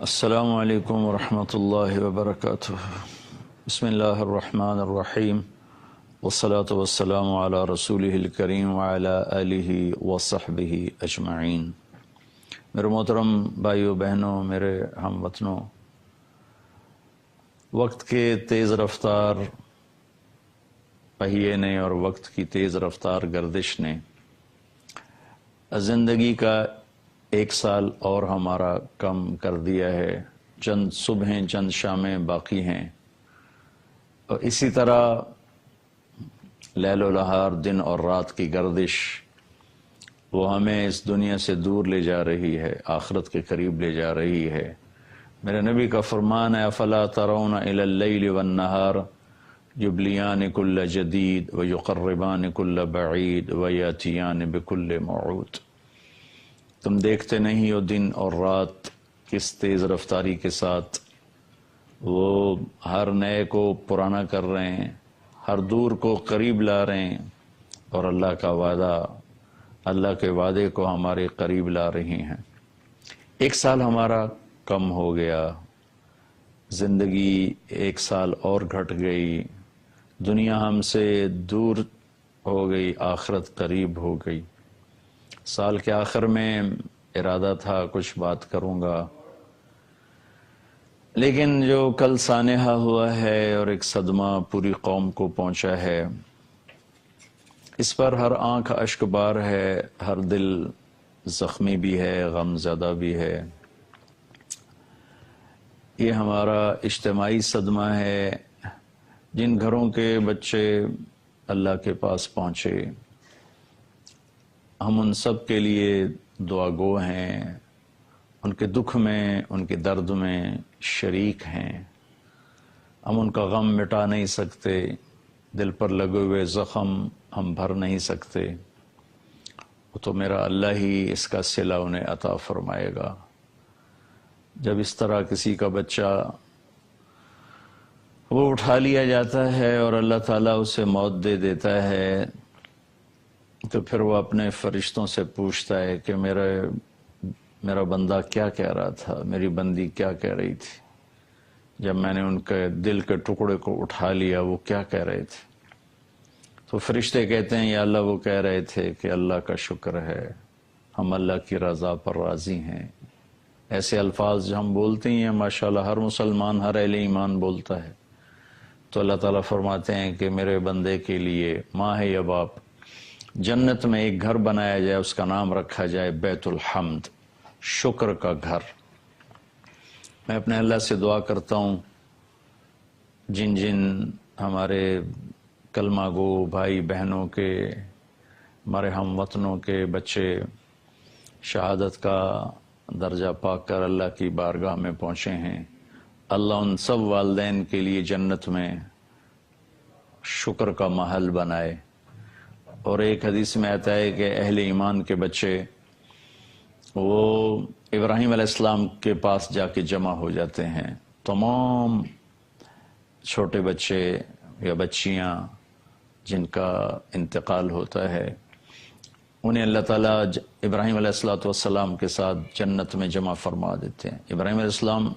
السلام علیکم ورحمۃ اللہ وبرکاتہ۔ بسم اللہ الرحمن الرحیم، والصلاة والسلام علی رسولہ الکریم وعلی آلہ وصحبہ اجمعین۔ میرے محترم بھائیو بہنوں، میرے ہم وطنوں، وقت کے تیز رفتار پہیے نے اور وقت کی تیز رفتار گردش نے زندگی کا 1 سال اور ہمارا کم کر دیا ہے۔ چند صبحیں چند شامیں باقی ہیں، اور اسی طرح لیل و نہار، دن اور رات کی گردش وہ ہمیں اس دنیا سے دور لے جا رہی ہے، آخرت کے قریب لے جا رہی ہے۔ میرے نبی کا فرمان ہے، افلا ترون الی اللیل والنہار یبلیان کل جدید ویقربان کل بعید ویاتیان بکل موعود۔ تم دیکھتے نہیں ہو دن اور رات کس تیز رفتاری کے ساتھ وہ ہر نئے کو پرانا کر رہے ہیں، ہر دور کو قریب لا رہے ہیں، اور اللہ کا وعدہ، اللہ کے وعدے کو ہمارے قریب لا رہی ہیں۔ 1 سال ہمارا کم ہو گیا، زندگی 1 سال اور گھٹ گئی، دنیا ہم سے دور ہو گئی، آخرت قریب ہو گئی۔ سال کے آخر میں ارادہ تھا کچھ بات کروں گا، لیکن جو کل سانحہ ہوا ہے اور ایک صدمہ پوری قوم کو پہنچا ہے، اس پر ہر آنکھ اشک بار ہے، ہر دل زخمی بھی ہے، غم زدہ بھی ہے۔ یہ ہمارا اجتماعی صدمہ ہے۔ جن گھروں کے بچے اللہ کے پاس پہنچے، ہم ان سب کے لیے دعا گو ہیں، ان کے دکھ میں، ان کے درد میں شریک ہیں۔ ہم ان کا غم مٹا نہیں سکتے، دل پر لگے ہوئے زخم ہم بھر نہیں سکتے، وہ تو میرا اللہ ہی اس کا صلہ انہیں عطا فرمائے گا۔ جب اس طرح کسی کا بچہ وہ اٹھا لیا جاتا ہے اور اللہ تعالیٰ اسے موت دے دیتا ہے، تو پھر وہ اپنے فرشتوں سے پوچھتا ہے کہ میرا بندہ کیا کہہ رہا تھا، میری بندی کیا کہہ رہی تھی جب میں نے ان کے دل کے ٹکڑے کو اٹھا لیا، وہ کیا کہہ رہے تھے؟ تو فرشتے کہتے ہیں، یا اللہ وہ کہہ رہے تھے کہ اللہ کا شکر ہے، ہم اللہ کی رضا پر راضی ہیں۔ ایسے الفاظ جو ہم بولتے ہیں ماشاءاللہ ہر مسلمان، ہر اہل ایمان بولتا ہے، تو اللہ تعالیٰ فرماتے ہیں کہ میرے بندے کے لیے ماں ہے یا باپ، جنت میں ایک گھر بنایا جائے، اس کا نام رکھا جائے بیت الحمد، شکر کا گھر۔ میں اپنے اللہ سے دعا کرتا ہوں، جن ہمارے کلمہ گو بھائی بہنوں کے، ہمارے ہم وطنوں کے بچے شہادت کا درجہ پا کر اللہ کی بارگاہ میں پہنچے ہیں، اللہ ان سب والدین کے لیے جنت میں شکر کا محل بنائے۔ اور ایک حدیث میں آتا ہے کہ اہل ایمان کے بچے وہ ابراہیم علیہ السلام کے پاس جا کے جمع ہو جاتے ہیں۔ تمام چھوٹے بچے یا بچیاں جن کا انتقال ہوتا ہے، انہیں اللہ تعالیٰ ابراہیم علیہ السلام کے ساتھ جنت میں جمع فرما دیتے ہیں۔ ابراہیم علیہ السلام،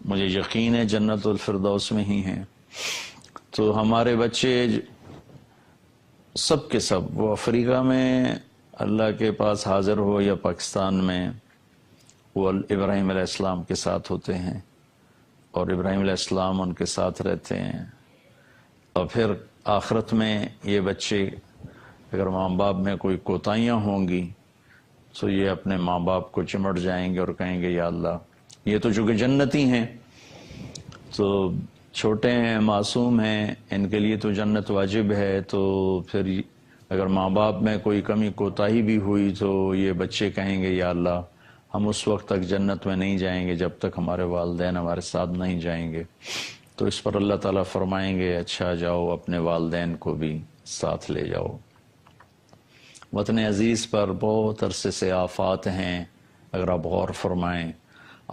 مجھے یقین ہے، جنت الفردوس میں ہی ہیں۔ تو ہمارے بچے سب کے سب، وہ افریقہ میں اللہ کے پاس حاضر ہو یا پاکستان میں، وہ ابراہیم علیہ السلام کے ساتھ ہوتے ہیں، اور ابراہیم علیہ السلام ان کے ساتھ رہتے ہیں۔ اور پھر آخرت میں یہ بچے، اگر ماں باپ میں کوئی کوتاہیاں ہوں گی تو یہ اپنے ماں باپ کو چمٹ جائیں گے اور کہیں گے، یا اللہ، یہ تو چونکہ جنتی ہیں، تو چھوٹے ہیں، معصوم ہیں، ان کے لیے تو جنت واجب ہے، تو پھر اگر ماں باپ میں کوئی کمی کوتاہی بھی ہوئی تو یہ بچے کہیں گے، یا اللہ، ہم اس وقت تک جنت میں نہیں جائیں گے جب تک ہمارے والدین ہمارے ساتھ نہیں جائیں گے۔ تو اس پر اللہ تعالیٰ فرمائیں گے، اچھا جاؤ اپنے والدین کو بھی ساتھ لے جاؤ۔ وطن عزیز پر بہت عرصے سے آفات ہیں، اگر آپ غور فرمائیں،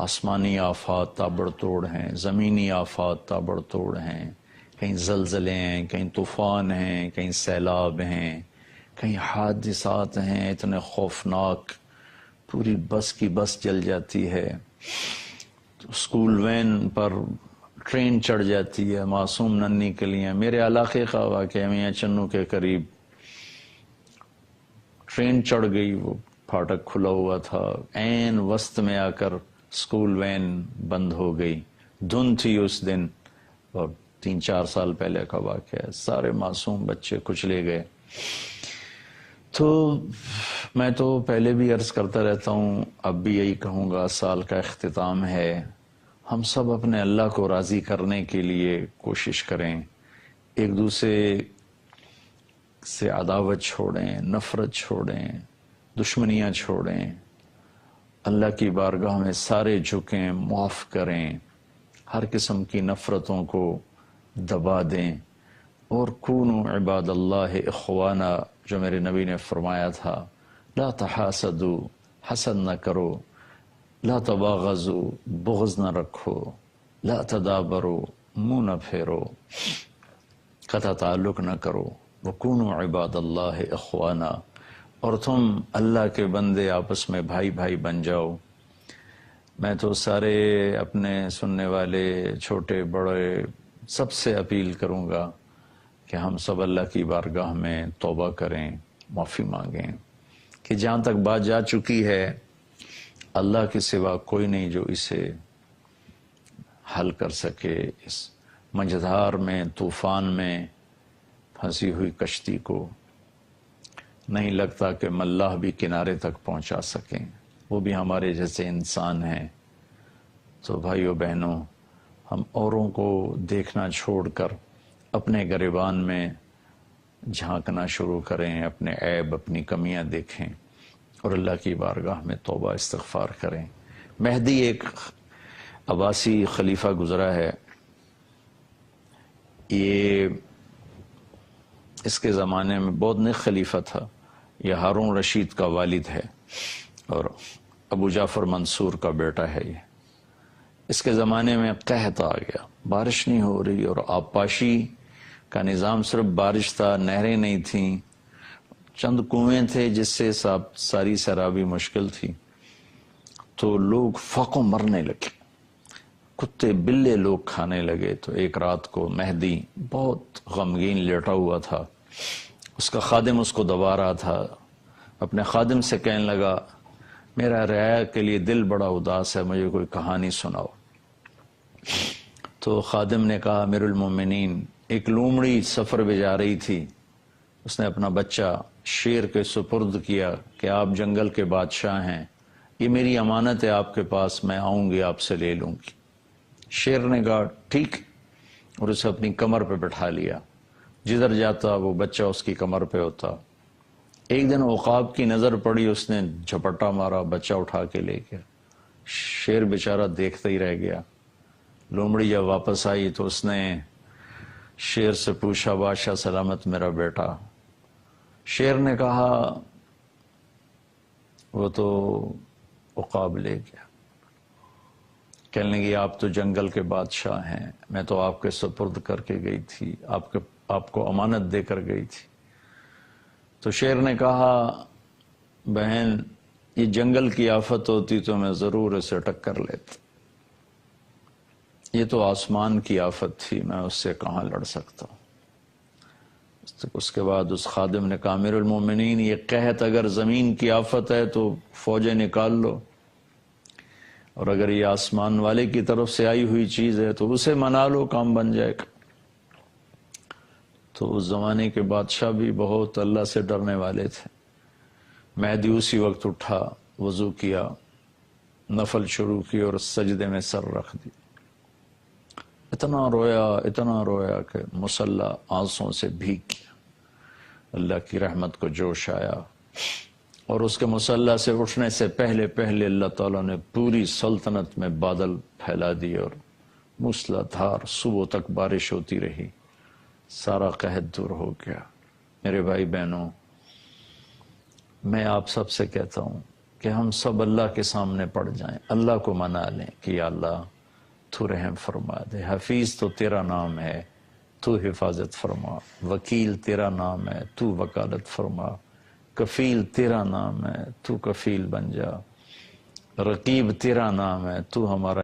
آسمانی آفات تابڑ توڑ ہیں، زمینی آفات تابڑ توڑ ہیں، کہیں زلزلے ہیں، کہیں طوفان ہیں، کہیں سیلاب ہیں، کہیں حادثات ہیں اتنے خوفناک، پوری بس کی بس جل جاتی ہے۔ اسکول وین پر ٹرین چڑھ جاتی ہے معصوم ننھی کے لیے. میرے علاقے کا واقعہ میاں چنو کے قریب ٹرین چڑھ گئی، وہ پھاٹک کھلا ہوا تھا، عین وسط میں آ کر اسکول وین بند ہو گئی. دھند تھی اس دن اور 3-4 سال پہلے کا واقعہ ہے. سارے معصوم بچے کچلے گئے. تو میں تو پہلے بھی عرض کرتا رہتا ہوں، اب بھی یہی کہوں گا، سال کا اختتام ہے، ہم سب اپنے اللہ کو راضی کرنے کے لیے کوشش کریں، ایک دوسرے سے عداوت چھوڑیں، نفرت چھوڑیں، دشمنیاں چھوڑیں، اللہ کی بارگاہ میں سارے جھکیں، معاف کریں، ہر قسم کی نفرتوں کو دبا دیں. اور کونوا عباد اللہ اخوانا، جو میرے نبی نے فرمایا تھا، لا تحاسدوا، حسد نہ کرو، لا تباغضوا، بغض نہ رکھو، لا تدابروا، منہ نہ پھیرو، قطع تعلق نہ کرو، وکونوا عباد اللہ اخوانا، اور تم اللہ کے بندے آپس میں بھائی بھائی بن جاؤ. میں تو سارے اپنے سننے والے چھوٹے بڑے سب سے اپیل کروں گا کہ ہم سب اللہ کی بارگاہ میں توبہ کریں، معافی مانگیں، کہ جہاں تک بات جا چکی ہے اللہ کے سوا کوئی نہیں جو اسے حل کر سکے. اس مجدھار میں، طوفان میں پھنسی ہوئی کشتی کو نہیں لگتا کہ ملاح بھی کنارے تک پہنچا سکیں، وہ بھی ہمارے جیسے انسان ہیں. تو بھائیو بہنوں، ہم اوروں کو دیکھنا چھوڑ کر اپنے گریبان میں جھانکنا شروع کریں، اپنے عیب، اپنی کمیاں دیکھیں اور اللہ کی بارگاہ میں توبہ استغفار کریں. مہدی ایک عباسی خلیفہ گزرا ہے، یہ اس کے زمانے میں بہت نیک خلیفہ تھا. یہ ہارون رشید کا والد ہے اور ابو جعفر منصور کا بیٹا ہے. یہ اس کے زمانے میں قحط آ گیا، بارش نہیں ہو رہی، اور آبپاشی کا نظام صرف بارش تھا، نہریں نہیں تھیں، چند کنویں تھے جس سے ساری سیرابی مشکل تھی. تو لوگ فقوں مرنے لگے، کتے بلے لوگ کھانے لگے. تو ایک رات کو مہدی بہت غمگین لیٹا ہوا تھا، اس کا خادم اس کو دبا رہا تھا. اپنے خادم سے کہنے لگا، میرا رعایا کے لیے دل بڑا اداس ہے، مجھے کوئی کہانی سناؤ. تو خادم نے کہا، امیر المومنین، ایک لومڑی سفر پہ جا رہی تھی، اس نے اپنا بچہ شیر کے سپرد کیا کہ آپ جنگل کے بادشاہ ہیں، یہ میری امانت ہے آپ کے پاس، میں آؤں گی آپ سے لے لوں گی. شیر نے کہا ٹھیک، اور اسے اپنی کمر پہ بٹھا لیا. جدھر جاتا وہ بچہ اس کی کمر پہ ہوتا. ایک دن عقاب کی نظر پڑی، اس نے جھپٹا مارا، بچہ اٹھا کے لے گیا. شیر بیچارہ دیکھتا ہی رہ گیا. لومڑی جب واپس آئی تو اس نے شیر سے پوچھا، بادشاہ سلامت میرا بیٹا؟ شیر نے کہا، وہ تو عقاب لے گیا. کہنے لگی، آپ تو جنگل کے بادشاہ ہیں، میں تو آپ کے سپرد کر کے گئی تھی، آپ کو امانت دے کر گئی تھی. تو شیر نے کہا، بہن یہ جنگل کی آفت ہوتی تو میں ضرور اسے ٹکر لیتا، یہ تو آسمان کی آفت تھی، میں اس سے کہاں لڑ سکتا ہوں. اس کے بعد اس خادم نے کہا، امیر المومنین، یہ قحط اگر زمین کی آفت ہے تو فوجیں نکال لو، اور اگر یہ آسمان والے کی طرف سے آئی ہوئی چیز ہے تو اسے منا لو، کام بن جائے گا. تو اس زمانے کے بادشاہ بھی بہت اللہ سے ڈرنے والے تھے. مہدی اسی وقت اٹھا، وضو کیا، نفل شروع کی اور سجدے میں سر رکھ دی. اتنا رویا کہ مصلی آنسوں سے بھیگ گیا. اللہ کی رحمت کو جوش آیا، اور اس کے مصلی سے اٹھنے سے پہلے اللہ تعالیٰ نے پوری سلطنت میں بادل پھیلا دی اور موسلا دھار صبح تک بارش ہوتی رہی. سارا قحط دور ہو گیا. میرے بھائی بہنوں، میں آپ سب سے کہتا ہوں کہ ہم سب اللہ کے سامنے پڑ جائیں، اللہ کو منا لیں کہ یا اللہ تو رحم فرما دے. حفیظ تو تیرا نام ہے، تو حفاظت فرما. وکیل تیرا نام ہے، تو وکالت فرما. کفیل تیرا نام ہے، تو کفیل بن جا. رقیب تیرا نام ہے، تو ہمارا